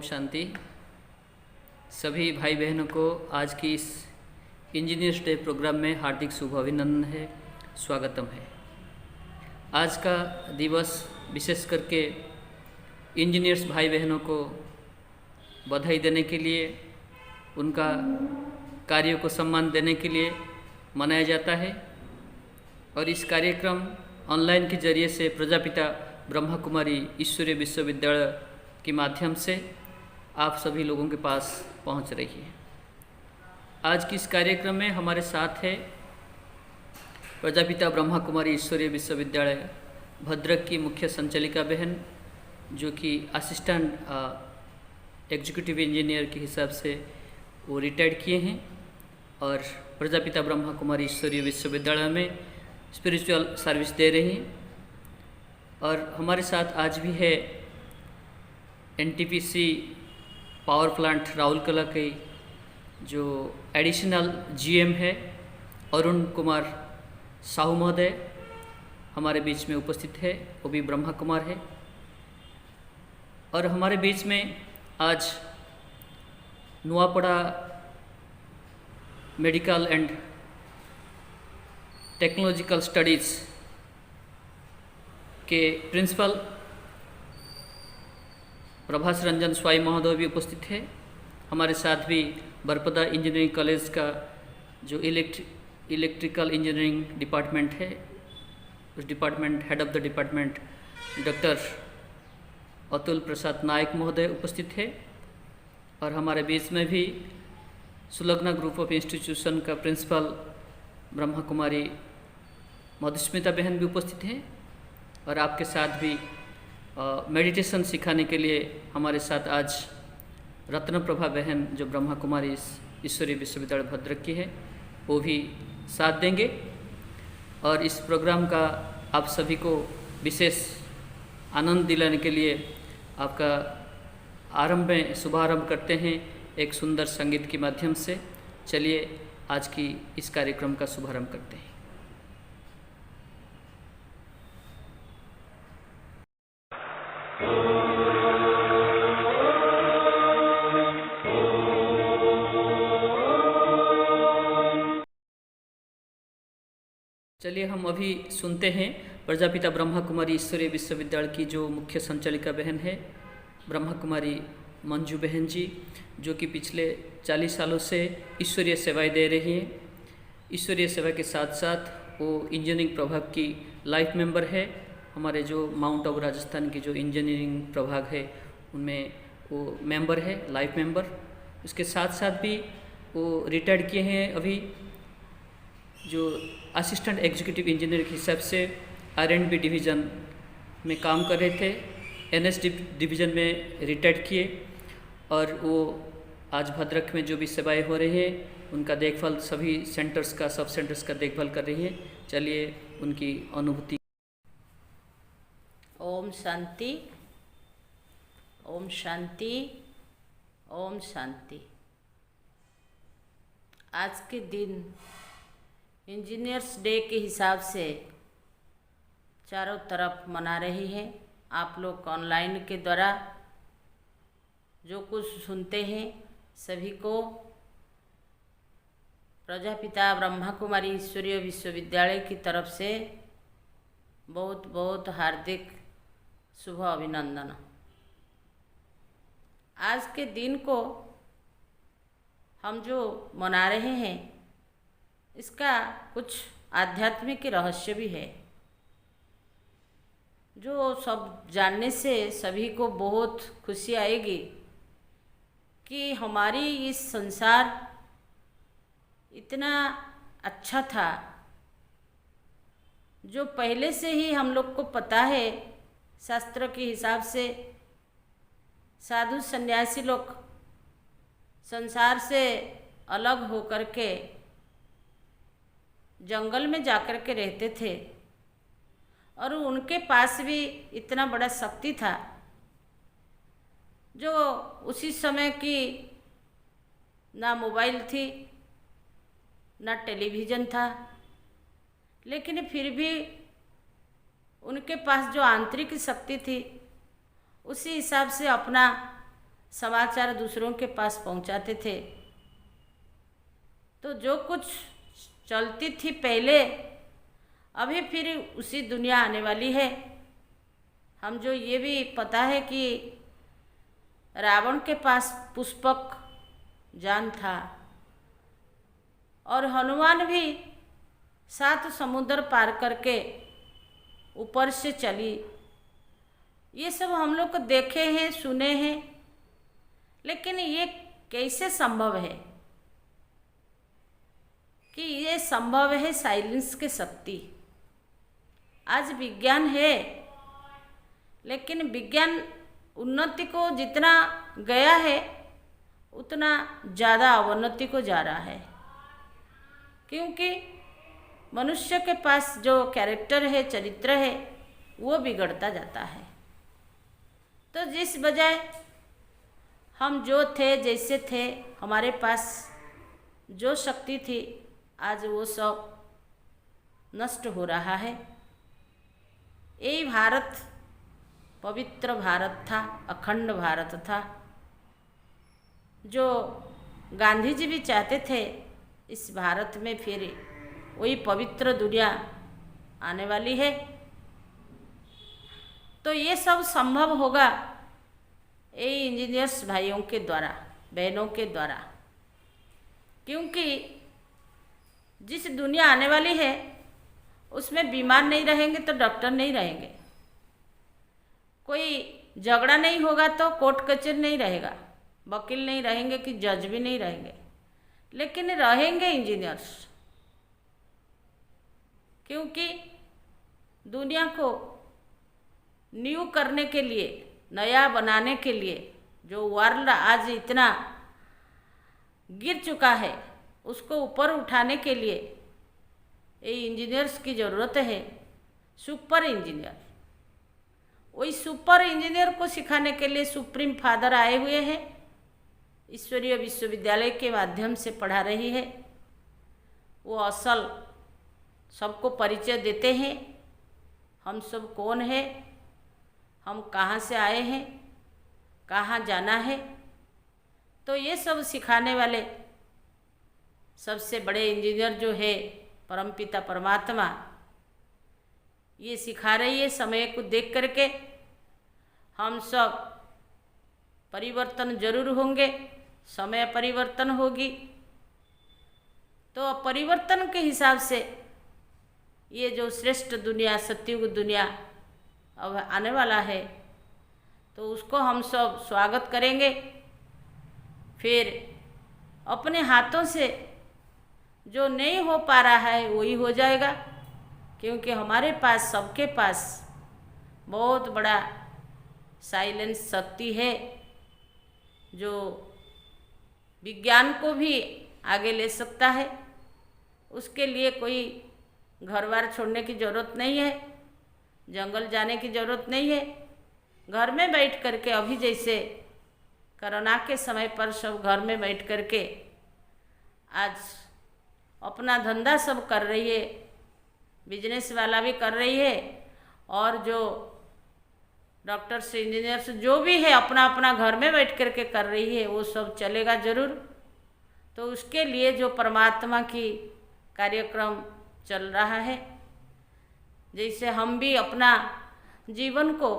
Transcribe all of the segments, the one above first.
शांति। सभी भाई बहनों को आज की इस इंजीनियर्स डे प्रोग्राम में हार्दिक शुभ अभिनंदन है, स्वागतम है। आज का दिवस विशेष करके इंजीनियर्स भाई बहनों को बधाई देने के लिए, उनका कार्यों को सम्मान देने के लिए मनाया जाता है। और इस कार्यक्रम ऑनलाइन के जरिए से प्रजापिता ब्रह्मा कुमारी ईश्वरीय विश्वविद्यालय के माध्यम से आप सभी लोगों के पास पहुंच रही है। आज की इस कार्यक्रम में हमारे साथ है प्रजापिता ब्रह्मा कुमारी ईश्वरीय विश्वविद्यालय भद्रक की मुख्य संचालिका बहन, जो कि असिस्टेंट एग्जीक्यूटिव इंजीनियर के हिसाब से वो रिटायर्ड किए हैं और प्रजापिता ब्रह्मा कुमारी ईश्वरीय विश्वविद्यालय में स्पिरिचुअल सर्विस दे रही हैं। और हमारे साथ आज भी है एनटीपीसी पावर प्लांट राउरकेला के जो एडिशनल जीएम है अरुण कुमार साहू महोदय हमारे बीच में उपस्थित है, वो भी ब्रह्मा कुमार है। और हमारे बीच में आज Nuapada medical and technological studies के प्रिंसिपल प्रभास रंजन स्वाई महोदय भी उपस्थित है। हमारे साथ भी बरपदा इंजीनियरिंग कॉलेज का जो इलेक्ट्रिकल इंजीनियरिंग डिपार्टमेंट है, उस department head of the department doctor Atul Prasad Nayak महोदय उपस्थित है। और हमारे बीच में भी सुलग्ना ग्रुप ऑफ इंस्टीट्यूशन का प्रिंसिपल ब्रह्मा कुमारी मधुस्मिता बहन भी उपस्थित हैं। और आपके साथ भी मेडिटेशन सिखाने के लिए हमारे साथ आज रत्न प्रभा बहन, जो ब्रह्मा कुमारी ईश्वरीय विश्वविद्यालय भद्रक की है, वो भी साथ देंगे। और इस प्रोग्राम का आप सभी को विशेष आनंद दिलाने के लिए आपका शुभारंभ करते हैं एक सुंदर संगीत के माध्यम से। चलिए आज की इस कार्यक्रम का शुभारंभ करते हैं। चलिए हम अभी सुनते हैं प्रजापिता ब्रह्मा कुमारी ईश्वरीय विश्वविद्यालय की जो मुख्य संचालिका बहन है ब्रह्मा कुमारी मंजू बहन जी, जो कि पिछले 40 सालों से ईश्वरीय सेवाएं दे रही हैं। ईश्वरीय सेवा के साथ साथ वो इंजीनियरिंग प्रभाग की लाइफ मेंबर है। हमारे जो माउंट आबू राजस्थान की जो इंजीनियरिंग प्रभाग है उनमें वो मेंबर है, लाइफ मेंबर। उसके साथ साथ भी वो रिटायर्ड किए हैं अभी, जो असिस्टेंट एग्जीक्यूटिव इंजीनियर के हिसाब से R&B डिवीज़न में काम कर रहे थे। NS डिवीज़न में रिटायर्ड किए और वो आज भद्रक में जो भी सेवाएं हो रही हैं उनका देखभाल, सभी सेंटर्स का, सब सेंटर्स का देखभाल कर रही हैं। चलिए उनकी अनुभूति। ओम शांति, ओम शांति, ओम शांति। आज के दिन इंजीनियर्स डे के हिसाब से चारों तरफ मना रही है। आप लोग ऑनलाइन के द्वारा जो कुछ सुनते हैं, सभी को प्रजापिता ब्रह्मा कुमारी ईश्वरीय विश्वविद्यालय की तरफ से बहुत बहुत हार्दिक शुभ अभिनंदन। आज के दिन को हम जो मना रहे हैं, इसका कुछ आध्यात्मिक रहस्य भी है, जो सब जानने से सभी को बहुत खुशी आएगी कि हमारी इस संसार इतना अच्छा था, जो पहले से ही हम लोग को पता है। शास्त्र के हिसाब से साधु सन्यासी लोग संसार से अलग होकर के जंगल में जाकर के रहते थे और उनके पास भी इतना बड़ा शक्ति था, जो उसी समय की ना मोबाइल थी ना टेलीविज़न था, लेकिन फिर भी उनके पास जो आंतरिक शक्ति थी, उसी हिसाब से अपना समाचार दूसरों के पास पहुंचाते थे। तो जो कुछ चलती थी पहले, अभी फिर उसी दुनिया आने वाली है। हम जो ये भी पता है कि रावण के पास पुष्पक जान था और हनुमान भी 7 समुद्र पार करके ऊपर से चली। ये सब हम लोग को देखे हैं, सुने हैं, लेकिन ये कैसे संभव है कि ये संभव है साइलेंस की शक्ति। आज विज्ञान है, लेकिन विज्ञान उन्नति को जितना गया है उतना ज़्यादा अवनति को जा रहा है, क्योंकि मनुष्य के पास जो कैरेक्टर है, चरित्र है, वो बिगड़ता जाता है। तो जिस बजाय हम जो थे, जैसे थे, हमारे पास जो शक्ति थी, आज वो सब नष्ट हो रहा है। यही भारत पवित्र भारत था, अखंड भारत था, जो गांधी जी भी चाहते थे इस भारत में फिर वही पवित्र दुनिया आने वाली है। तो ये सब संभव होगा यही इंजीनियर्स भाइयों के द्वारा, बहनों के द्वारा, क्योंकि जिस दुनिया आने वाली है उसमें बीमार नहीं रहेंगे तो डॉक्टर नहीं रहेंगे, कोई झगड़ा नहीं होगा तो कोर्ट कचहरी नहीं रहेगा, वकील नहीं रहेंगे कि जज भी नहीं रहेंगे, लेकिन रहेंगे इंजीनियर्स। क्योंकि दुनिया को न्यू करने के लिए, नया बनाने के लिए, जो वर्ल्ड आज इतना गिर चुका है उसको ऊपर उठाने के लिए ये इंजीनियर्स की ज़रूरत है। सुपर इंजीनियर, वही सुपर इंजीनियर को सिखाने के लिए सुप्रीम फादर आए हुए हैं, ईश्वरीय विश्वविद्यालय के माध्यम से पढ़ा रही है। वो असल सबको परिचय देते हैं, हम सब कौन है, हम कहाँ से आए हैं, कहाँ जाना है। तो ये सब सिखाने वाले सबसे बड़े इंजीनियर जो है परमपिता परमात्मा, ये सिखा रही है। समय को देख करके हम सब परिवर्तन जरूर होंगे, समय परिवर्तन होगी, तो परिवर्तन के हिसाब से ये जो श्रेष्ठ दुनिया, सतयुग दुनिया अब आने वाला है, तो उसको हम सब स्वागत करेंगे। फिर अपने हाथों से जो नहीं हो पा रहा है वही हो जाएगा, क्योंकि हमारे पास, सबके पास बहुत बड़ा साइलेंस शक्ति है, जो विज्ञान को भी आगे ले सकता है। उसके लिए कोई घर बार छोड़ने की ज़रूरत नहीं है, जंगल जाने की ज़रूरत नहीं है। घर में बैठ करके, अभी जैसे कोरोना के समय पर सब घर में बैठ करके आज अपना धंधा सब कर रही है, बिजनेस वाला भी कर रही है, और जो डॉक्टर्स, इंजीनियर्स जो भी है अपना अपना घर में बैठ करके कर रही है, वो सब चलेगा ज़रूर। तो उसके लिए जो परमात्मा की कार्यक्रम चल रहा है, जैसे हम भी अपना जीवन को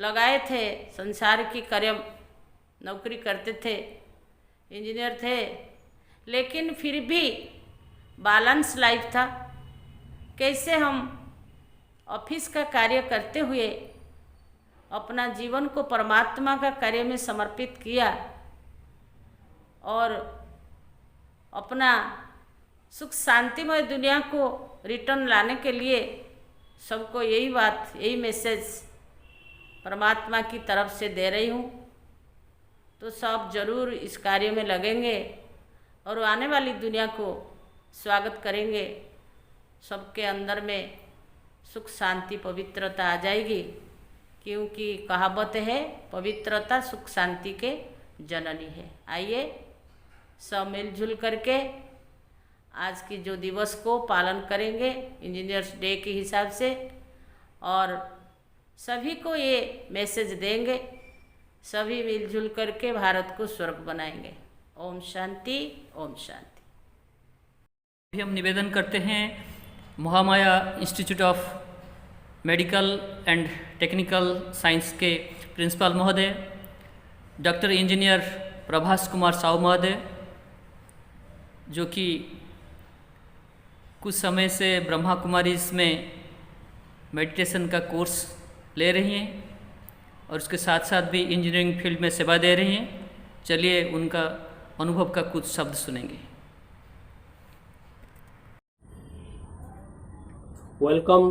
लगाए थे, संसार की कार्य, नौकरी करते थे, इंजीनियर थे, लेकिन फिर भी बैलेंस लाइफ था। कैसे हम ऑफिस का कार्य करते हुए अपना जीवन को परमात्मा का कार्य में समर्पित किया, और अपना सुख शांतिमय दुनिया को रिटर्न लाने के लिए सबको यही बात, यही मैसेज परमात्मा की तरफ से दे रही हूँ। तो सब जरूर इस कार्य में लगेंगे और आने वाली दुनिया को स्वागत करेंगे। सबके अंदर में सुख शांति पवित्रता आ जाएगी, क्योंकि कहावत है पवित्रता सुख शांति के जननी है। आइए सब मिलजुल करके आज की जो दिवस को पालन करेंगे इंजीनियर्स डे के हिसाब से, और सभी को ये मैसेज देंगे सभी मिलजुल करके भारत को स्वर्ग बनाएंगे। ओम शांति, ओम शांति। अभी हम निवेदन करते हैं Mahamaya institute of medical and technical science के प्रिंसिपल महोदय डॉक्टर इंजीनियर प्रभास कुमार साहू महोदय, जो कि कुछ समय से ब्रह्मा कुमारीज में मेडिटेशन का कोर्स ले रही हैं और उसके साथ साथ भी इंजीनियरिंग फील्ड में सेवा दे रही हैं। चलिए उनका अनुभव का कुछ शब्द सुनेंगे। Welcome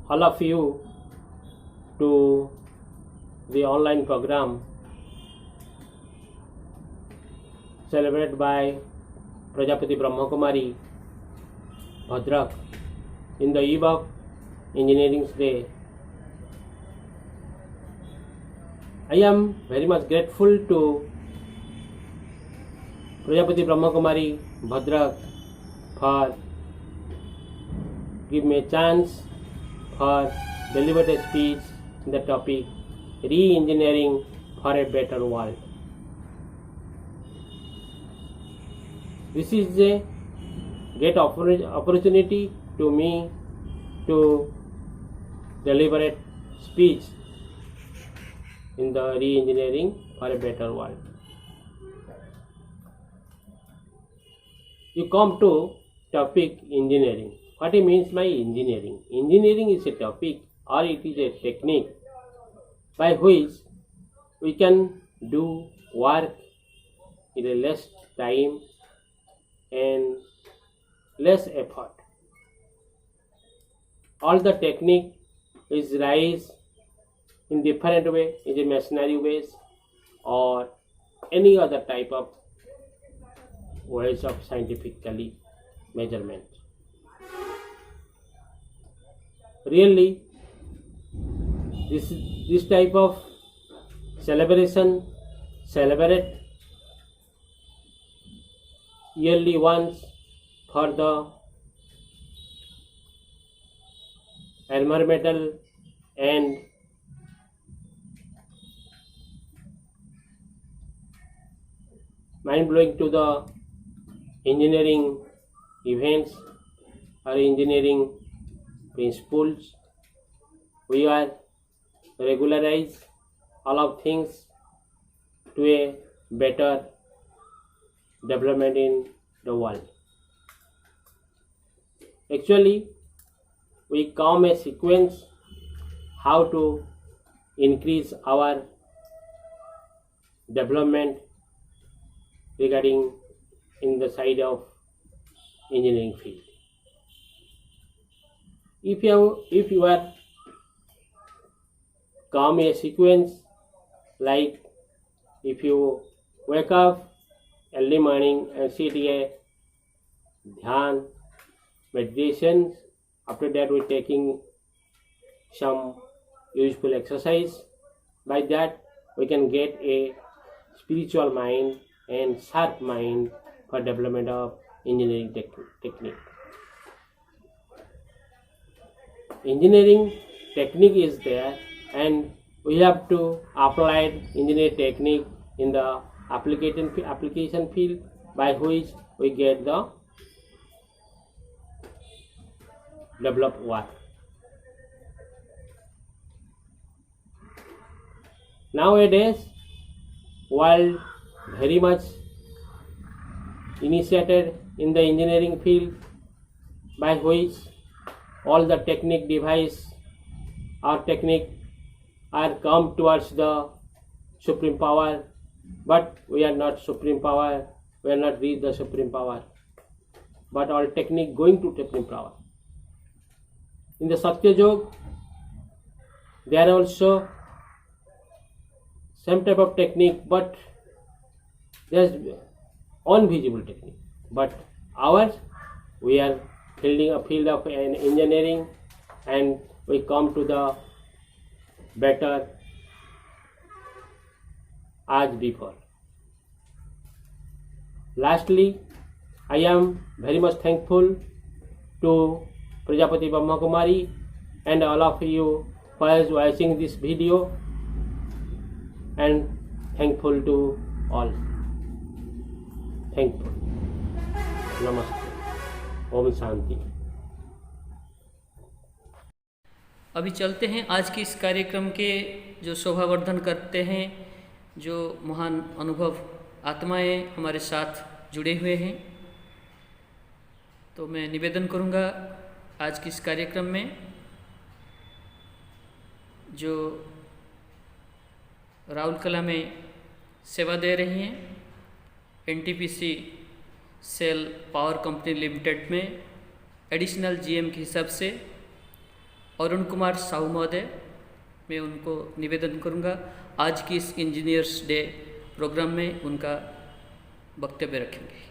all of you to the online program celebrated by Prajapati Brahma Kumari Bhadrak in the eve of Engineering's Day. I am very much grateful to Prajapati Brahma Kumari Bhadrak for give me a chance for deliver a speech in the topic re-engineering for a better world. This is a great opportunity to me to deliver a speech in the re-engineering for a better world. You come to topic engineering. What it means by engineering? Engineering is a topic or it is a technique by which we can do work in a less time and less effort. All the technique is rise in different way, is a machinery ways or any other type of ways of scientifically measurement. Really, this type of celebrate yearly once for the environmental and mind blowing to the engineering events or engineering principles. We are regularize all of things to a better development in the world. Actually, we come a sequence how to increase our development regarding in the side of engineering field. If you are come a sequence like if you wake up early morning and sit a dhyan meditation, after that we taking some useful exercise. By that we can get a spiritual mind and sharp mind for development of engineering technique. Engineering technique is there and we have to apply engineering technique in the application field by which we get the developed work. Nowadays, world very much initiated in the engineering field by which all the technique device or technique are come towards the supreme power, but we are not supreme power, we are not reach the supreme power, but all technique going to supreme power. In the Satya Yog, there are also same type of technique, but there is invisible technique. But ours, we are building a field of an engineering, and we come to the better as before. Lastly, I am very much thankful to Prajapati Brahma Kumari and all of you for watching this video, and thankful to all. Thankful. नमस्ते. ओम शांति. अभी चलते हैं आज की इस कार्यक्रम के जो शोभावर्धन करते हैं, जो महान अनुभव आत्माएं हमारे साथ जुड़े हुए हैं। तो मैं निवेदन करूंगा आज की इस कार्यक्रम में जो राउरकेला में सेवा दे रही हैं, NTPC SAIL power company limited में एडिशनल जीएम के हिसाब से अरुण कुमार साहू महोदय, मैं उनको निवेदन करूंगा आज की इस इंजीनियर्स डे प्रोग्राम में उनका वक्तव्य रखेंगे।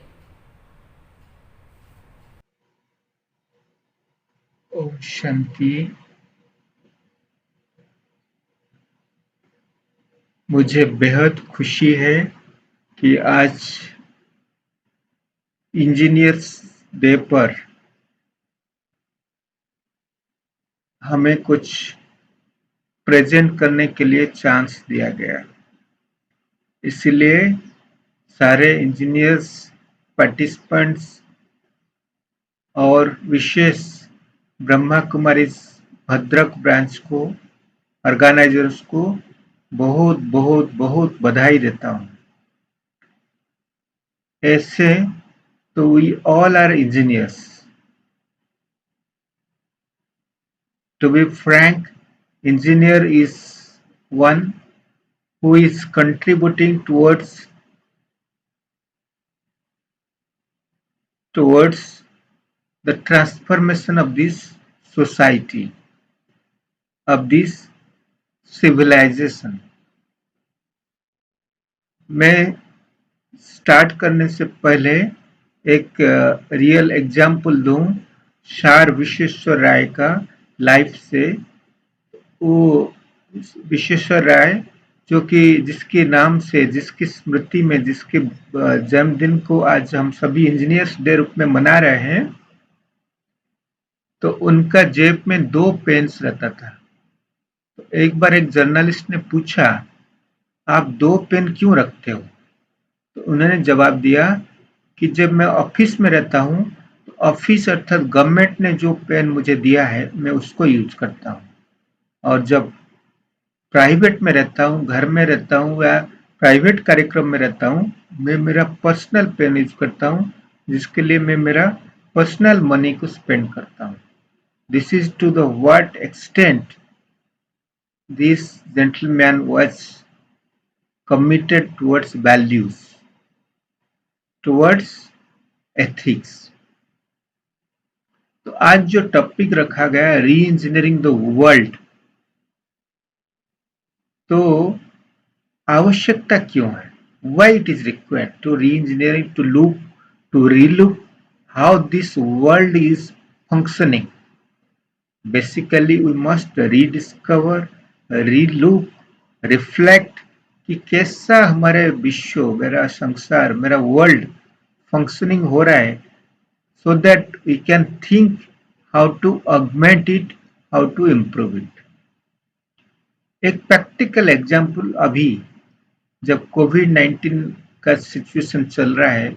ओम शांति। मुझे बेहद खुशी है कि आज इंजीनियर्स डे पर हमें कुछ प्रेजेंट करने के लिए चांस दिया गया। इसलिए सारे इंजीनियर्स, पार्टिसिपेंट्स और विशेष ब्रह्मा कुमारी भद्रक ब्रांच को, ऑर्गेनाइजर्स को बहुत बहुत बहुत बधाई देता हूँ। ऐसे तो we all are engineers. To be frank, engineer is one who is contributing towards the transformation of this society, of this civilization. मैं स्टार्ट करने से पहले एक रियल एग्जाम्पल दूं सार विश्वेश्वर राय का लाइफ से। वो विश्वेश्वर राय जो कि जिसके नाम से, जिसकी स्मृति में, जिसके जन्मदिन को आज हम सभी इंजीनियर्स डे रूप में मना रहे हैं, तो उनका जेब में 2 पेन्स रहता था। तो एक बार एक जर्नलिस्ट ने पूछा, आप 2 पेन क्यों रखते हो? तो उन्होंने जवाब दिया कि जब मैं ऑफिस में रहता हूँ, ऑफिस अर्थात गवर्नमेंट ने जो पेन मुझे दिया है मैं उसको यूज करता हूँ, और जब प्राइवेट में रहता हूँ, घर में रहता हूँ या प्राइवेट कार्यक्रम में रहता हूँ, मैं मेरा पर्सनल पेन यूज करता हूँ, जिसके लिए मैं मेरा पर्सनल मनी को स्पेंड करता हूँ। This is to the what extent this gentleman was committed towards values, towards ethics. तो आज जो टॉपिक रखा गया है, री इंजीनियरिंग द वर्ल्ड, तो आवश्यकता क्यों है? Why it is required to re-engineering, to relook how this world is functioning. Basically, we must rediscover, relook, reflect कि कैसा हमारे विश्व, मेरा संसार, मेरा वर्ल्ड फंक्शनिंग हो रहा है, so that we can think how to augment it, how to improve it. एक प्रैक्टिकल एग्जाम्पल, अभी जब कोविड-19 का सिचुएशन चल रहा है,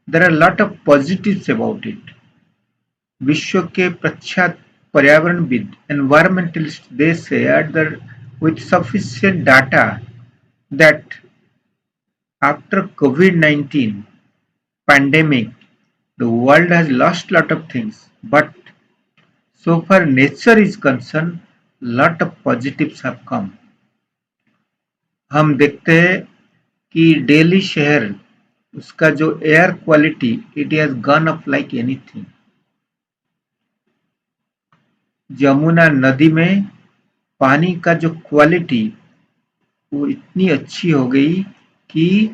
there are lot of positives about इट। विश्व के प्रख्यात पर्यावरणविद, environmentalist, they share that with sufficient data that after COVID-19 pandemic, the world has lost lot of things, but so far nature is concerned, lot of positives have come. हम देखते हैं कि दिल्ली शहर, उसका जो air quality, it has gun up like anything. Yamuna नदी में पानी का जो क्वालिटी, वो इतनी अच्छी हो गई कि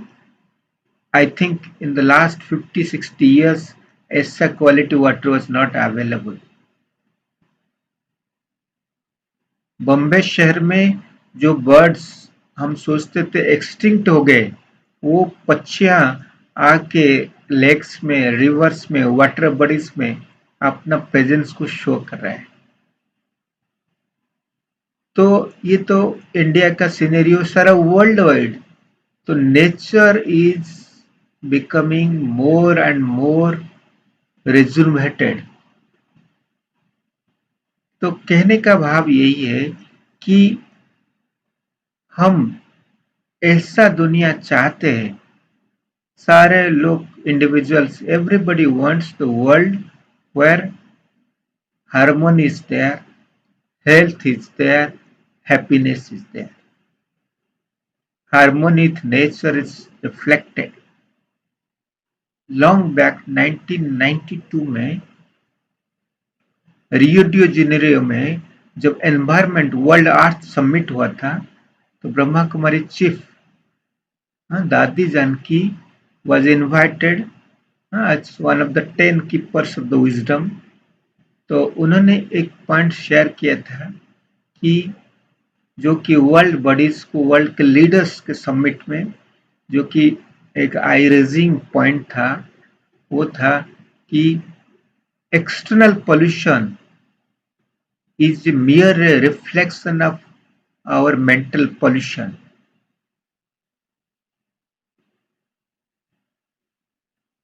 I think in the last 50-60 years ऐसा quality water was not available. Bombay शहर में जो बर्ड्स हम सोचते थे एक्सटिंक्ट हो गए, वो पक्षियां आके लेक्स में, रिवर्स में, वाटर बॉडीज में अपना प्रेजेंस को शो कर रहे हैं। तो ये तो इंडिया का सिनेरियो सारा वर्ल्ड वाइड, तो nature is becoming more and more rejuvenated. तो कहने का भाव यही है कि हम ऐसा दुनिया चाहते हैं, सारे लोग individuals, everybody wants the world where harmony is there, health is there, happiness is there. Harmony with nature is reflected. Long back 1992 में रियो डी जेनेरियो में जब एनवायरमेंट वर्ल्ड अर्थ समिट हुआ था, तो ब्रह्मा कुमारी चीफ दादी Janaki was invited as one of the 10 keepers of the wisdom। तो उन्होंने एक पॉइंट शेयर किया था कि जो कि वर्ल्ड बॉडीज को, वर्ल्ड के लीडर्स के समिट में जो कि एक आई रेजिंग पॉइंट था, वो था कि external pollution is mere reflection of our mental pollution.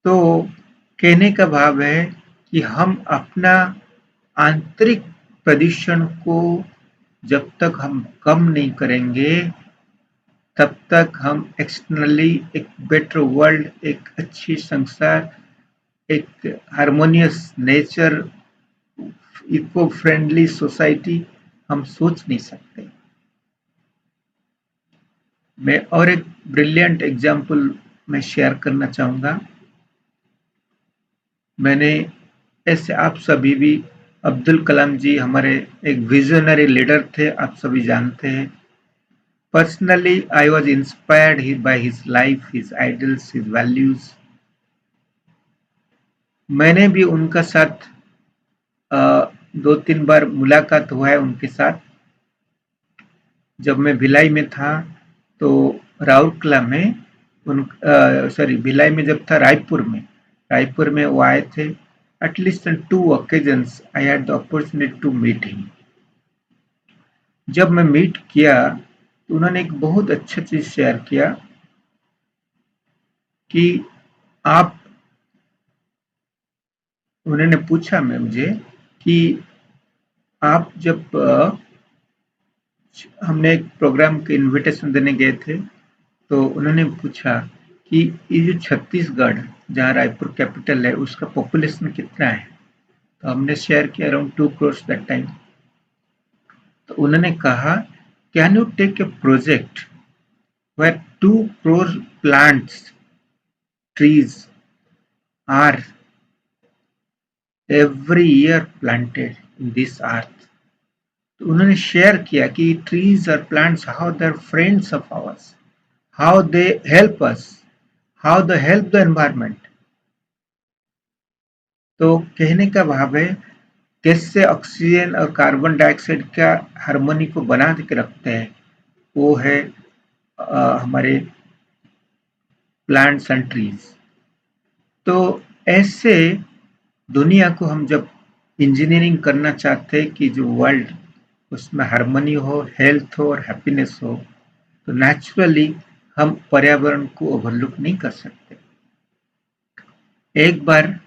तो कहने का भाव है कि हम अपना आंतरिक प्रदूषण को जब तक हम कम नहीं करेंगे, तब तक हम एक्सटर्नली एक बेटर वर्ल्ड, एक अच्छी संसार, एक harmonious nature, eco friendly society हम सोच नहीं सकते। मैं और एक ब्रिलियंट एग्जाम्पल मैं शेयर करना चाहूँगा। मैंने ऐसे, आप सभी भी, अब्दुल कलाम जी हमारे एक विजनरी लीडर थे, आप सभी जानते हैं। Personally I was inspired by his life, his idols, his values. मैंने भी उनका साथ 2-3 बार मुलाकात हुआ है उनके साथ। जब मैं भिलाई में था तो राउरकेला में भिलाई में जब था, रायपुर में वो आए थे। At least on 2 occasions I had the opportunity to meet him. जब मैं मीट किया तो उन्होंने एक बहुत अच्छा चीज शेयर किया कि आप, उन्होंने पूछा मुझे कि आप जब हमने एक प्रोग्राम के इनविटेशन देने गए थे, तो उन्होंने पूछा कि ये जो छत्तीसगढ़, जहाँ रायपुर कैपिटल है, उसका पॉपुलेशन कितना है। तो हमने शेयर किया अराउंड 2 crores दैट टाइम। तो उन्होंने कहा, can you take a project where 2 crore plants, trees are every year planted in this earth। तो उन्होंने शेयर किया कि trees और plants, how they're friends of ours, how they help us, how they help the environment। तो कहने का भाव है कैसे ऑक्सीजन और कार्बन डाइऑक्साइड का हार्मोनी को बना के रखते हैं, वो है हमारे प्लांट्स एंड ट्रीज। तो ऐसे दुनिया को हम जब इंजीनियरिंग करना चाहते हैं कि जो वर्ल्ड, उसमें हार्मनी हो, हेल्थ हो और हैप्पीनेस हो, तो नेचुरली हम पर्यावरण को ओवरलुक नहीं कर सकते। एक बार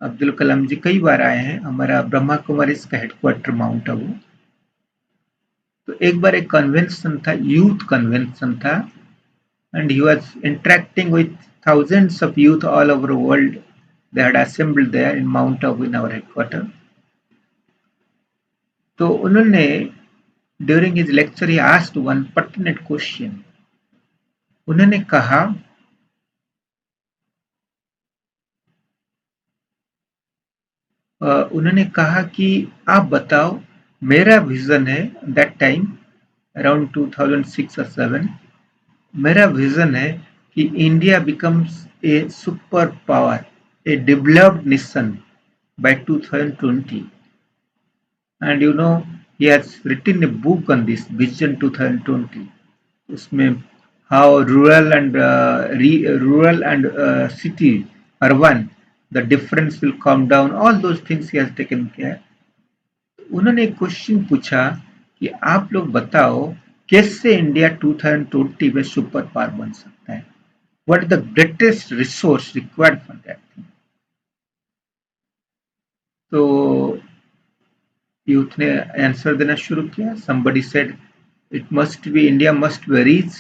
अब्दुल कलाम जी कई बार आए हैं, हमारा ब्रह्मा कुमारी का हेडक्वार्टर माउंट आबू। तो एक बार एक कन्वेंशन था, यूथ कन्वेंशन था, and he was interacting with thousands of youth all over the world. They had assembled there in Mount Abu in our headquarter. तो उन्होंने, during his lecture, he asked one pertinent question. उन्होंने कहा, कि आप बताओ, मेरा vision है, that time around 2006 or 7, मेरा विजन है कि India becomes a superpower, a developed nation by 2020. And you know, he has written a book on this Vision 2020. उसमें how rural and city, urban, the difference will come down, all those things he has taken care। उन्होंने एक question पूछा कि आप लोग बताओ कैसे India 2020 में सुपर पावर बन सकता है. What is the greatest resource required for that thing? तो यूथ ने आंसर देना शुरू किया. Somebody said it must be India must be rich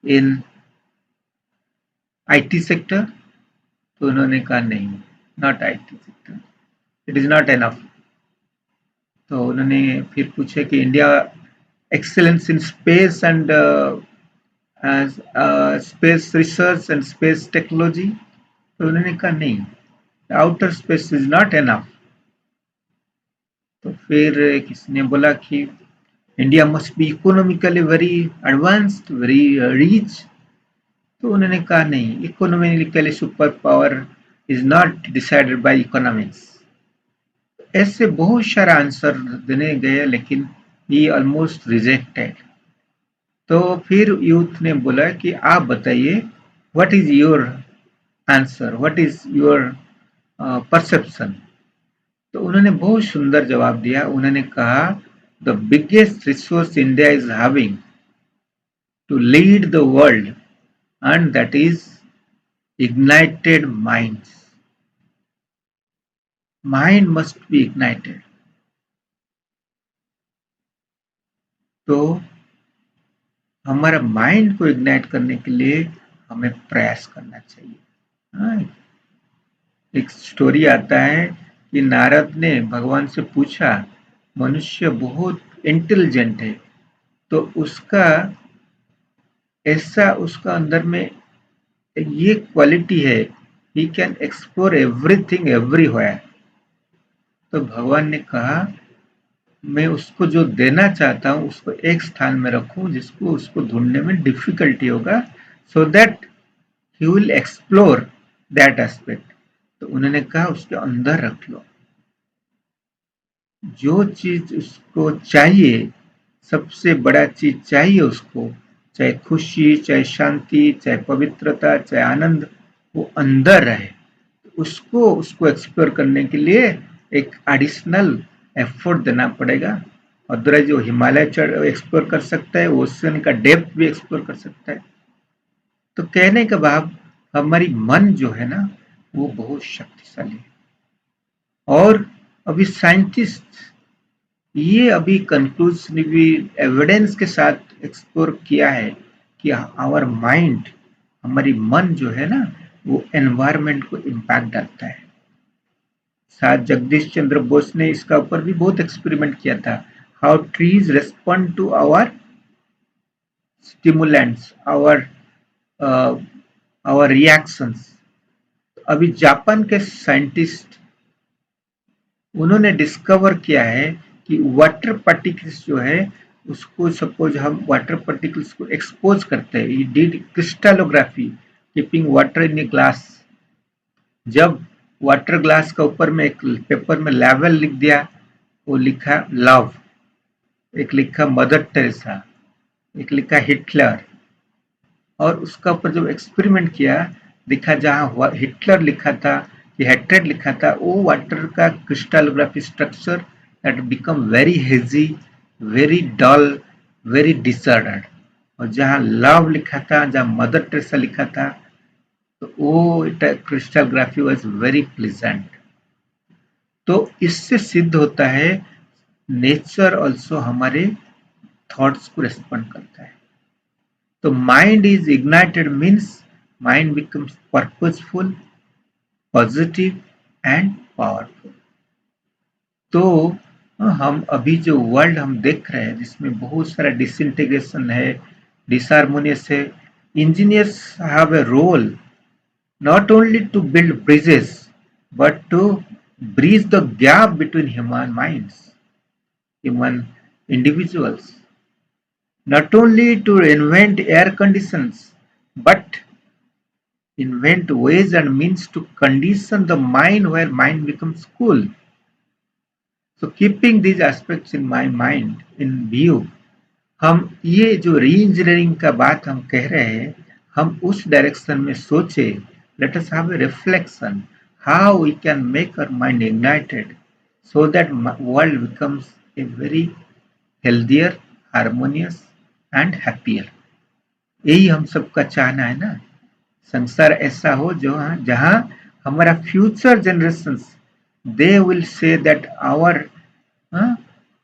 in IT sector. तो उन्होंने कहा नहीं, not IT sector. It is not enough. तो उन्होंने फिर पूछा कि India excellence in space and space research and space technology. तो उन्होंने कहा नहीं, outer space is not enough. तो फिर किसी ने बोला कि India must be economically very advanced, very rich. तो उन्होंने कहा नहीं, economically super power is not decided by economics. ऐसे बहुत सारा आंसर देने गए, लेकिन ये ऑलमोस्ट रिजेक्टेड. तो फिर यूथ ने बोला कि आप बताइए, what is your answer, what is your perception. तो उन्होंने बहुत सुंदर जवाब दिया. उन्होंने कहा the biggest resource India is having to lead the world and that is ignited minds. Mind must be ignited. तो हमारा माइंड को इग्नाइट करने के लिए हमें प्रयास करना चाहिए. हाँ, एक स्टोरी आता है कि नारद ने भगवान से पूछा, मनुष्य बहुत इंटेलिजेंट है, तो उसका अंदर में ये क्वालिटी है, he can explore everything everywhere. तो भगवान ने कहा, मैं उसको जो देना चाहता हूं उसको एक स्थान में रखूं जिसको उसको ढूंढने में डिफिकल्टी होगा, so that he will explore that aspect. तो उन्होंने कहा उसके अंदर रख लो. जो चीज उसको चाहिए, सबसे बड़ा चीज चाहिए उसको, चाहे खुशी, चाहे शांति, चाहे पवित्रता, चाहे आनंद, वो अंदर रहे. उसको एक्सप्लोर करने के लिए एक एडिशनल एफर्ट देना पड़ेगा. अदरवाइज जो हिमालय एक्सप्लोर कर सकता है, ओशन का डेप्थ भी एक्सप्लोर कर सकता है. तो कहने का भाव, हमारी मन जो है ना, वो बहुत शक्तिशाली है. और अभी साइंटिस्ट ये अभी कंक्लूसिव एविडेंस के साथ एक्सप्लोर किया है कि आवर माइंड, हमारी मन जो है ना, वो एनवायरमेंट को इम्पैक्ट डालता है. शायद जगदीश चंद्र बोस ने इसका ऊपर भी बहुत एक्सपेरिमेंट किया था. How trees respond to our stimulants, our reactions. अभी जापान के साइंटिस्ट, उन्होंने डिस्कवर किया है कि वाटर पार्टिकल्स जो है, उसको सपोज हम वाटर पार्टिकल्स को एक्सपोज करते हैं, ये did crystallography keeping water in a glass. जब वाटर ग्लास का ऊपर में एक पेपर में लेवल लिख दिया, वो लिखा लव, एक लिखा मदर टेरेसा, एक लिखा हिटलर. और उसका ऊपर जब एक्सपेरिमेंट किया, दिखा जहां हिटलर लिखा था, ये हेट्रेड लिखा था, वो वाटर का crystallography structure that become very hazy, very dull, very disordered. और जहां लव लिखा था, जहां मदर टेरेसा लिखा था, तो वो क्रिस्टलोग्राफी वाज वेरी प्लीजेंट. तो इससे सिद्ध होता है नेचर ऑल्सो हमारे थॉट्स को रेस्पॉन्ड करता है. तो mind is ignited means mind becomes purposeful, positive and powerful. तो हम अभी जो वर्ल्ड हम देख रहे हैं, जिसमें बहुत सारा डिसइंटीग्रेशन है, डिसहार्मोनियस है, engineers have a role not only to build bridges but to bridge the gap between human minds, human individuals. Not only to invent air conditions but invent ways and means to condition the mind where mind becomes cool. So keeping these aspects in my mind in view, हम ये जो री engineering का बात हम कह रहे हैं, हम उस डायरेक्शन में सोचे. Let us have a reflection how we can make our mind ignited so that world becomes a very healthier, harmonious and happier. यही हम सबका चाहना है ना, संसार ऐसा हो जो जहां हमारा future generations they will say that our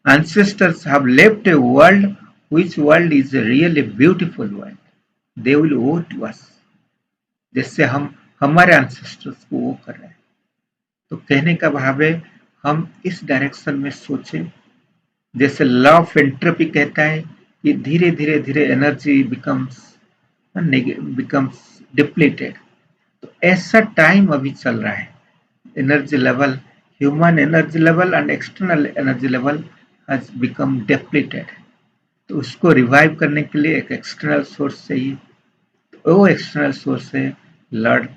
ancestors have left a world which world is a really beautiful world. They will owe to us. जैसे हम हमारे ancestors को वो कर रहे हैं. तो कहने का भाव है हम इस डायरेक्शन में सोचें. जैसे लॉ ऑफ एंट्रोपी कहता है कि धीरे धीरे धीरे एनर्जी बिकम्स डिप्लीटेड. तो ऐसा टाइम अभी चल रहा है. Energy level, human energy level and external energy level has become depleted. तो उसको रिवाइव करने के लिए एक एक्सटर्नल सोर्स चाहिए. तो वो एक्सटर्नल सोर्स है लॉर्ड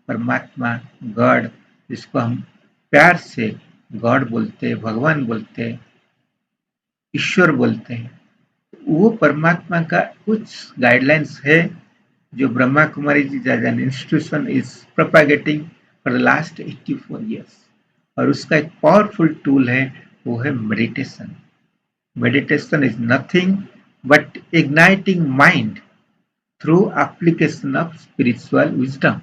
परमात्मा, गॉड, जिसको हम प्यार से गॉड बोलते हैं, भगवान बोलते हैं, ईश्वर बोलते हैं. वो परमात्मा का कुछ गाइडलाइंस है जो Brahma Kumari ji as an institution is propagating for the last 84 years. और उसका एक पावरफुल टूल है, वो है meditation. Meditation is nothing but igniting mind through application of spiritual wisdom.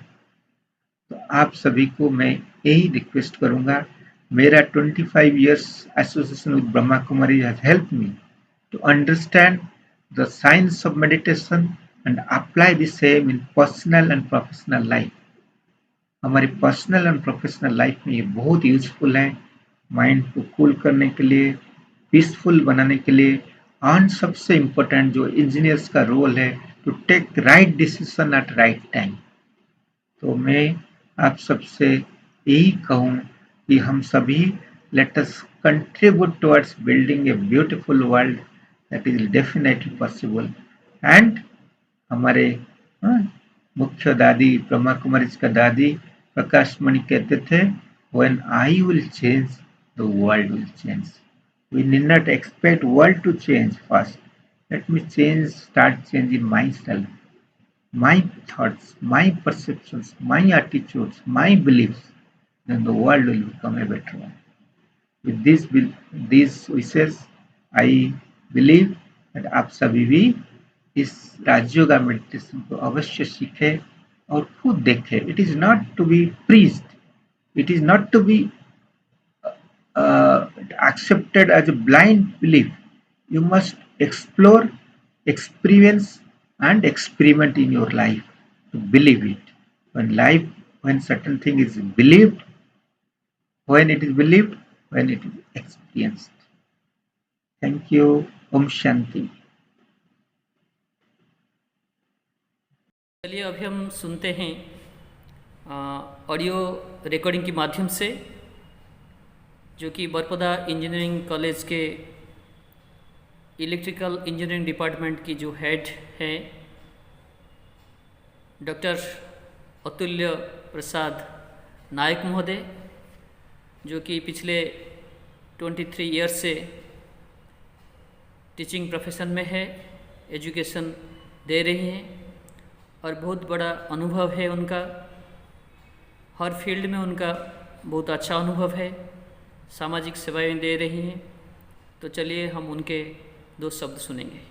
तो आप सभी को मैं यही रिक्वेस्ट करूंगा. मेरा 25 years association with Brahma Kumari has helped me to understand the science of meditation and apply the same in personal and professional life. हमारी personal and professional life में ये बहुत यूजफुल है. माइंड को कूल करने के लिए, पीसफुल बनाने के लिए, और सबसे इम्पोर्टेंट जो इंजीनियर्स का रोल है to take right decision at right time. तो मैं आप सबसे यही कहूँ कि हम सभी let us contribute towards building a beautiful world that is definitely possible. And हमारे मुख्य दादी ब्रह्मा कुमारी का दादी प्रकाश मणि कहते थे, when I will change, the world will change. We need not expect world to change first. Let me start changing myself, my thoughts, my perceptions, my attitudes, my beliefs. Then the world will become a better one. With these wishes, I believe that आप सभी भी इस Rajyoga meditation को अवश्य सीखें और खुद देखें. It is not to be preached. It is not to be accepted as a blind belief. You must explore, experience, and experiment in your life to believe it. When certain thing is believed, when it is believed, when it is experienced. Thank you. Om Shanti. चलिए अभी हम सुनते हैं audio recording के माध्यम से, जो कि बरपदा इंजीनियरिंग कॉलेज के इलेक्ट्रिकल इंजीनियरिंग डिपार्टमेंट की जो हेड हैं डॉक्टर अतुल्य प्रसाद नायक महोदय, जो कि पिछले 23 ईयर्स से टीचिंग प्रोफेशन में है, एजुकेशन दे रही हैं और बहुत बड़ा अनुभव है उनका. हर फील्ड में उनका बहुत अच्छा अनुभव है, सामाजिक सेवाएं दे रही हैं. तो चलिए हम उनके 2 शब्द सुनेंगे.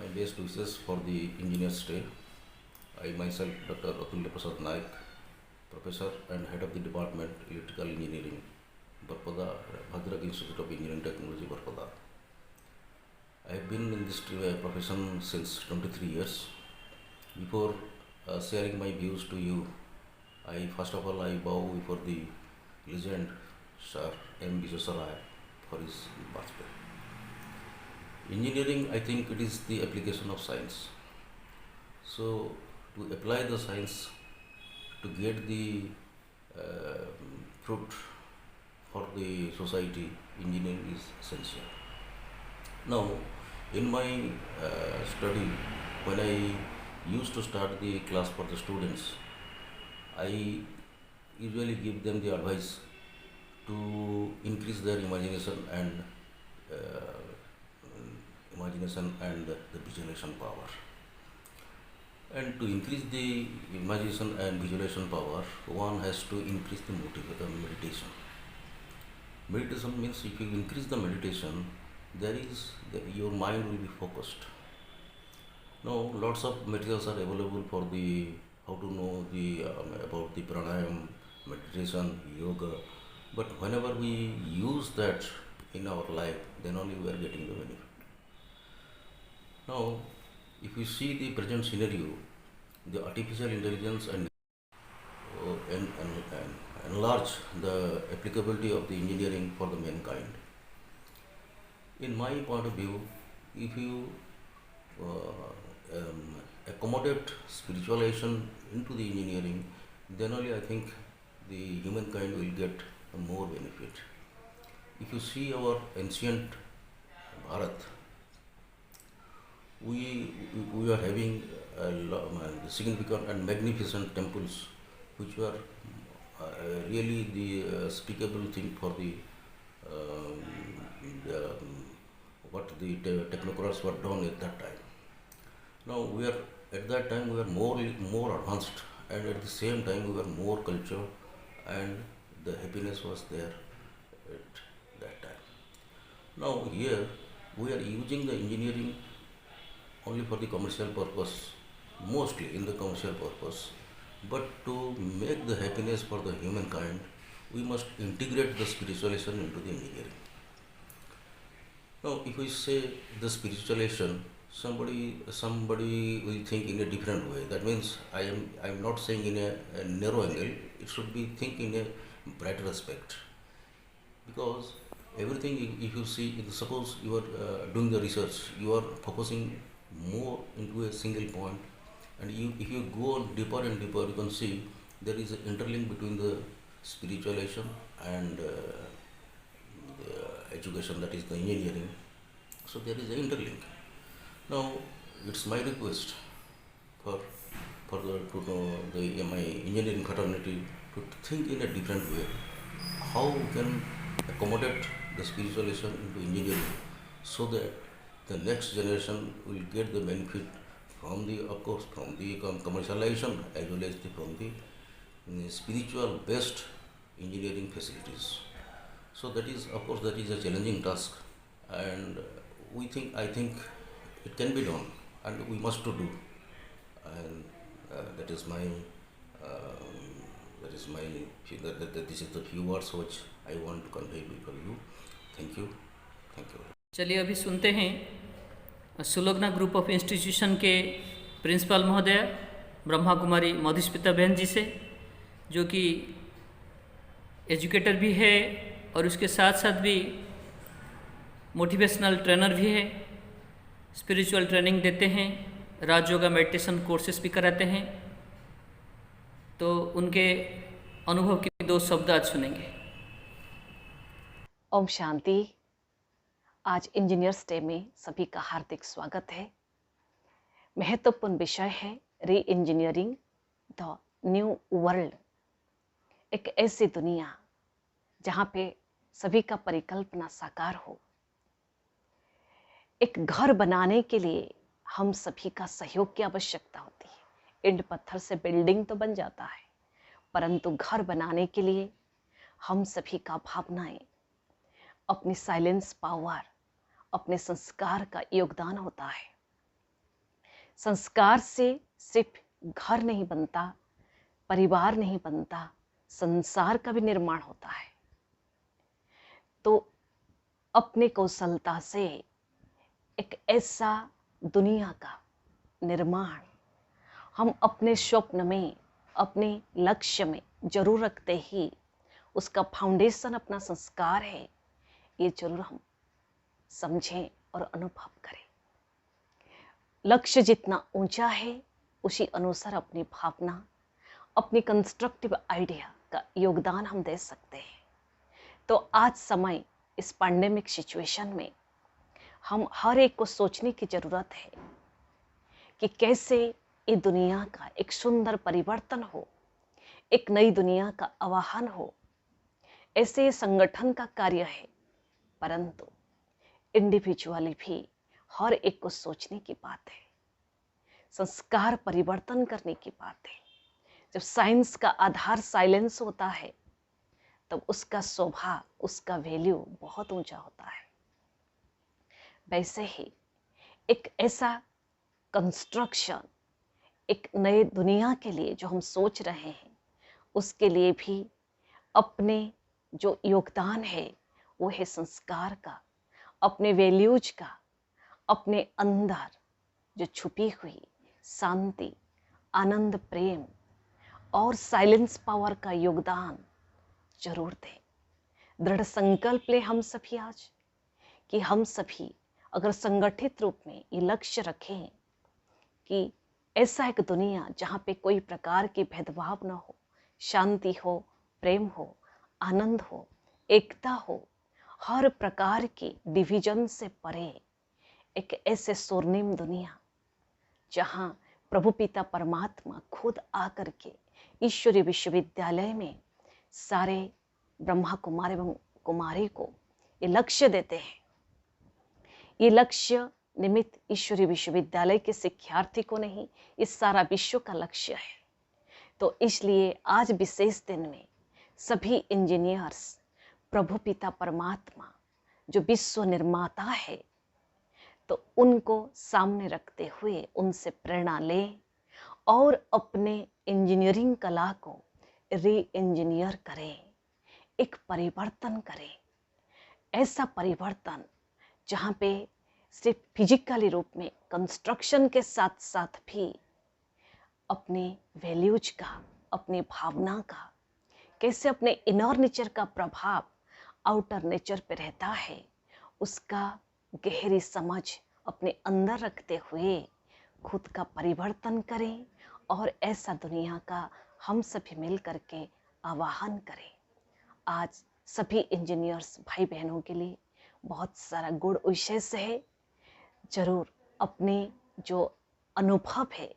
My best wishes for the Engineers Day. I myself, Dr. Atulya Prasad Naik, Professor and Head of the Department Electrical Engineering, Barpada, Bhadrak Institute of Engineering Technology, Barpada. I have been in this profession since 23 years. Before sharing my views to you, first of all I bow before the legend Sir M. Visvesvaraya for his birthday. Engineering, I think it is the application of science. So to apply the science to get the fruit for the society, engineering is essential. Now, in my study, when I used to start the class for the students, I usually give them the advice to increase their imagination and the visualization power. And to increase the imagination and visualization power, one has to increase the meditation. Meditation means if you increase the meditation, your mind will be focused. Now, lots of materials are available for the how to know the about the pranayam, meditation, yoga. But whenever we use that in our life, then only we are getting the benefit. Now, if you see the present scenario, the artificial intelligence and enlarge the applicability of the engineering for the mankind. In my point of view, if you accommodate spiritualization into the engineering, then only I think the humankind will get more benefit. If you see our ancient Bharat, we are having significant and magnificent temples, which were really the speakable thing for what the technocrats were done at that time. Now at that time we were more advanced, and at the same time we were more cultured, and the happiness was there at that time. Now here we are using the engineering only for the commercial purpose, mostly in the commercial purpose. But to make the happiness for the humankind, we must integrate the spiritualization into the engineering. Now, if we say the spiritualization, somebody will think in a different way. That means I am not saying in a narrow angle. It should be think in a brighter aspect, because everything, if you see, suppose you are doing the research, you are focusing more into a single point, and if you go on deeper and deeper, you can see there is an interlink between the spiritualization and the education, that is the engineering. So there is an interlink. Now it's my request for my engineering fraternity to think in a different way, how we can accommodate the spiritualization into engineering, so that the next generation will get the benefit from the, of course, from the commercialization, as well as from the spiritual based engineering facilities. So that is, of course, that is a challenging task, and I think it can be done, and we must to do. And that is my this is the few words which I want to convey before you. Thank you. चलिए अभी सुनते हैं सुलोगना group of institution के principal महोदय ब्रह्मा कुमारी मधुस्मिता बहन जी से, जो कि एजुकेटर भी है और उसके साथ साथ भी मोटिवेशनल ट्रेनर भी है, स्पिरिचुअल ट्रेनिंग देते हैं, राज योगा मेडिटेशन कोर्सेस भी कराते हैं। तो उनके अनुभव के 2 शब्द आज सुनेंगे। ओम शांति। आज इंजीनियर्स डे में सभी का हार्दिक स्वागत है। महत्वपूर्ण विषय है री इंजीनियरिंग द न्यू वर्ल्ड। एक ऐसी दुनिया जहाँ पे सभी का परिकल्पना साकार हो। एक घर बनाने के लिए हम सभी का सहयोग की आवश्यकता होती है। ईंट पत्थर से बिल्डिंग तो बन जाता है, परंतु घर बनाने के लिए हम सभी का भावनाएं, अपनी साइलेंस पावर, अपने संस्कार का योगदान होता है। संस्कार से सिर्फ घर नहीं बनता, परिवार नहीं बनता, संसार का भी निर्माण होता है। तो अपने कौशलता से एक ऐसा दुनिया का निर्माण हम अपने स्वप्न में, अपने लक्ष्य में जरूर रखते ही उसका फाउंडेशन अपना संस्कार है, ये जरूर हम समझें और अनुभव करें। लक्ष्य जितना ऊंचा है, उसी अनुसार अपनी भावना, अपनी कंस्ट्रक्टिव आइडिया का योगदान हम दे सकते हैं। तो आज समय इस पैंडेमिक सिचुएशन में हम हर एक को सोचने की ज़रूरत है कि कैसे ये दुनिया का एक सुंदर परिवर्तन हो, एक नई दुनिया का आवाहन हो। ऐसे संगठन का कार्य है, परंतु इंडिविजुअली भी हर एक को सोचने की बात है, संस्कार परिवर्तन करने की बात है। जब साइंस का आधार साइलेंस होता है, तब उसका शोभा, उसका वैल्यू बहुत ऊंचा होता है। वैसे ही एक ऐसा कंस्ट्रक्शन, एक नए दुनिया के लिए जो हम सोच रहे हैं, उसके लिए भी अपने जो योगदान है वो है संस्कार का, अपने वैल्यूज का, अपने अंदर जो छुपी हुई शांति, आनंद, प्रेम और साइलेंस पावर का योगदान जरूर दें। दृढ़ संकल्प ले हम सभी आज कि हम सभी अगर संगठित रूप में ये लक्ष्य रखें कि ऐसा एक दुनिया जहाँ पे कोई प्रकार की भेदभाव न हो, शांति हो, प्रेम हो, आनंद हो, एकता हो, हर प्रकार की डिवीजन से परे एक ऐसे स्वर्णिम दुनिया जहाँ प्रभु पिता परमात्मा खुद आकर के ईश्वरीय विश्वविद्यालय में सारे ब्रह्मा कुमार एवं कुमारी को ये लक्ष्य देते हैं। ये लक्ष्य निमित्त ईश्वरीय विश्वविद्यालय के शिक्षार्थी को नहीं, इस सारा विश्व का लक्ष्य है। तो इसलिए आज विशेष दिन में सभी इंजीनियर्स प्रभु पिता परमात्मा जो विश्व निर्माता है, तो उनको सामने रखते हुए उनसे प्रेरणा लें और अपने इंजीनियरिंग कला को री इंजीनियर करें, एक परिवर्तन करें। ऐसा परिवर्तन जहाँ पे सिर्फ फिजिकली रूप में कंस्ट्रक्शन के साथ साथ भी अपने वैल्यूज का, अपनी भावना का, कैसे अपने इनर नेचर का प्रभाव आउटर नेचर पे रहता है, उसका गहरी समझ अपने अंदर रखते हुए खुद का परिवर्तन करें और ऐसा दुनिया का हम सभी मिल करके आवाहन करें। आज सभी इंजीनियर्स भाई बहनों के लिए बहुत सारा गुण विशेष है। जरूर अपने जो अनुभव है,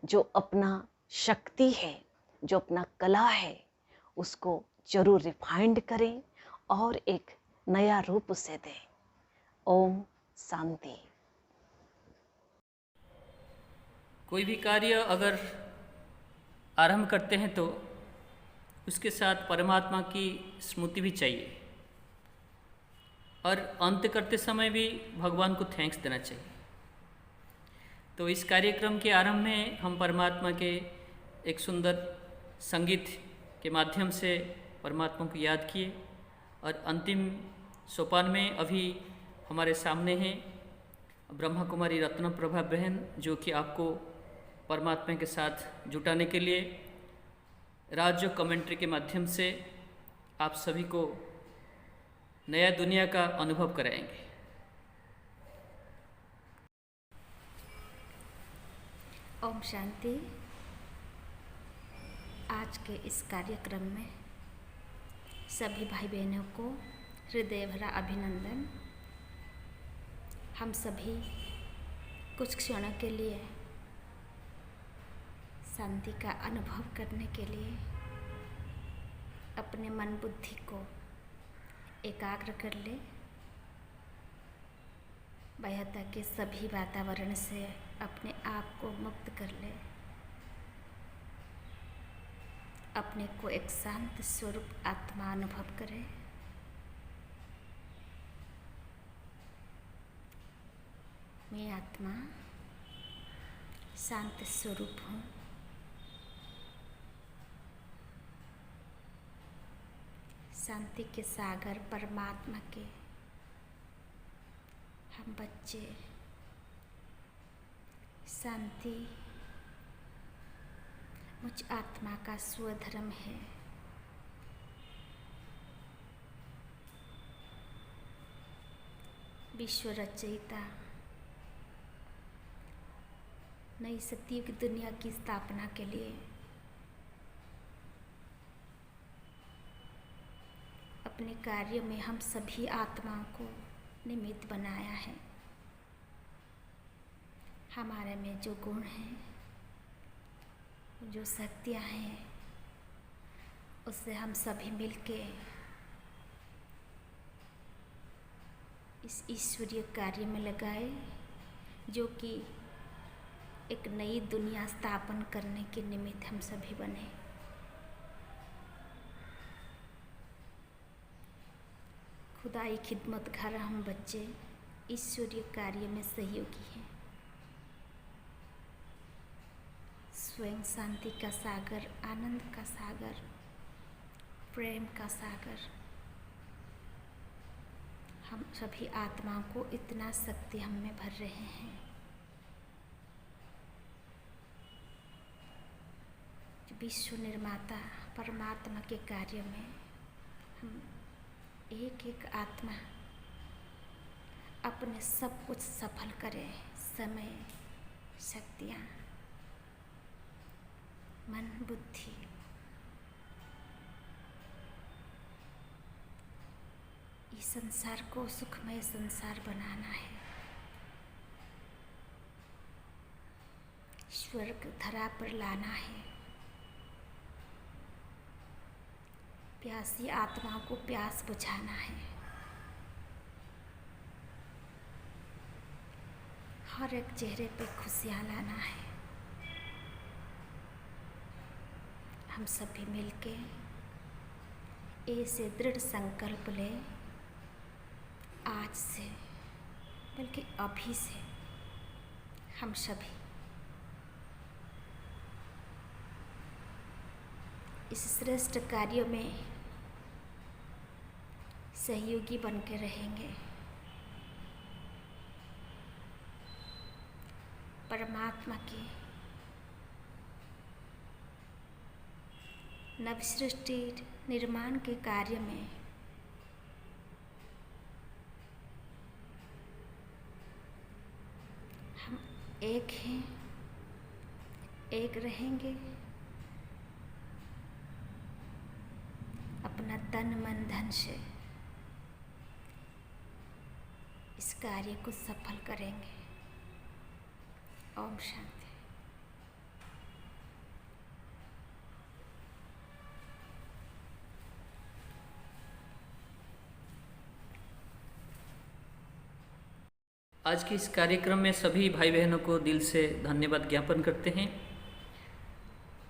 जो अपना शक्ति है, जो अपना कला है, उसको जरूर रिफाइंड करें और एक नया रूप उसे दें। ओम शांति। कोई भी कार्य अगर आरंभ करते हैं तो उसके साथ परमात्मा की स्मृति भी चाहिए और अंत करते समय भी भगवान को थैंक्स देना चाहिए। तो इस कार्यक्रम के आरंभ में हम परमात्मा के एक सुंदर संगीत के माध्यम से परमात्मा को याद किए और अंतिम सोपान में अभी हमारे सामने हैं ब्रह्मा कुमारी रत्न प्रभा बहन, जो कि आपको परमात्मा के साथ जुटाने के लिए राज्य कमेंट्री के माध्यम से आप सभी को नया दुनिया का अनुभव कराएंगे। ओम शांति। आज के इस कार्यक्रम में सभी भाई बहनों को हृदय भरा अभिनंदन। हम सभी कुछ क्षणों के लिए शांति का अनुभव करने के लिए अपने मन बुद्धि को एकाग्र कर ले, बाह्यता के सभी वातावरण से अपने आप को मुक्त कर ले, अपने को एक शांत स्वरूप आत्मा अनुभव करे। मैं आत्मा शांत स्वरूप हूँ। शांति के सागर परमात्मा के हम बच्चे। शांति मुझ आत्मा का स्वधर्म है। विश्व रचयिता नई सतयुग दुनिया की स्थापना के लिए अपने कार्य में हम सभी आत्माओं को निमित्त बनाया है। हमारे में जो गुण हैं, जो शक्तियाँ हैं, उससे हम सभी मिलके इस ईश्वरीय कार्य में लगाए, जो कि एक नई दुनिया स्थापन करने के निमित्त हम सभी बने। खुदाई खिदमत घर हम बच्चे ईश्वरीय कार्य में सहयोगी हैं। स्वयं शांति का सागर, आनंद का सागर, प्रेम का सागर हम सभी आत्माओं को इतना शक्ति हम में भर रहे हैं कि विश्व निर्माता परमात्मा के कार्य में हम एक एक आत्मा अपने सब कुछ सफल करें। समय, शक्तियाँ, मन, बुद्धि, इस संसार को सुखमय संसार बनाना है। स्वर्ग धरा पर लाना है। प्यासी आत्माओं को प्यास बुझाना है। हर एक चेहरे पे खुशियाँ लाना है। हम सभी मिलके ऐसे दृढ़ संकल्प लें, आज से बल्कि अभी से हम सभी इस श्रेष्ठ कार्य में सहयोगी बन के रहेंगे। परमात्मा की नव सृष्टि निर्माण के कार्य में हम एक हैं, एक रहेंगे। अपना तन मन धन से इस कार्य को सफल करेंगे। ओम शांति। आज के इस कार्यक्रम में सभी भाई बहनों को दिल से धन्यवाद ज्ञापन करते हैं।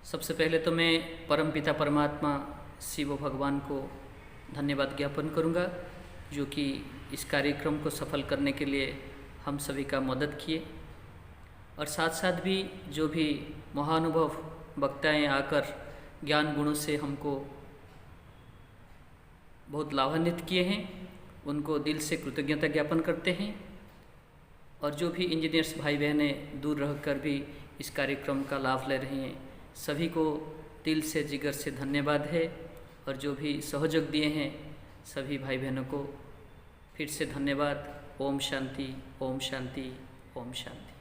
सबसे पहले तो मैं परमपिता परमात्मा शिव भगवान को धन्यवाद ज्ञापन करूंगा, जो कि इस कार्यक्रम को सफल करने के लिए हम सभी का मदद किए, और साथ साथ भी जो भी महानुभव वक्ताएं आकर ज्ञान गुणों से हमको बहुत लाभान्वित किए हैं, उनको दिल से कृतज्ञता ज्ञापन करते हैं। और जो भी इंजीनियर्स भाई बहनें दूर रहकर भी इस कार्यक्रम का लाभ ले रहे हैं, सभी को दिल से जिगर से धन्यवाद है। और जो भी सहयोग दिए हैं सभी भाई बहनों को फिर से धन्यवाद। ओम शांति, ओम शांति, ओम शांति।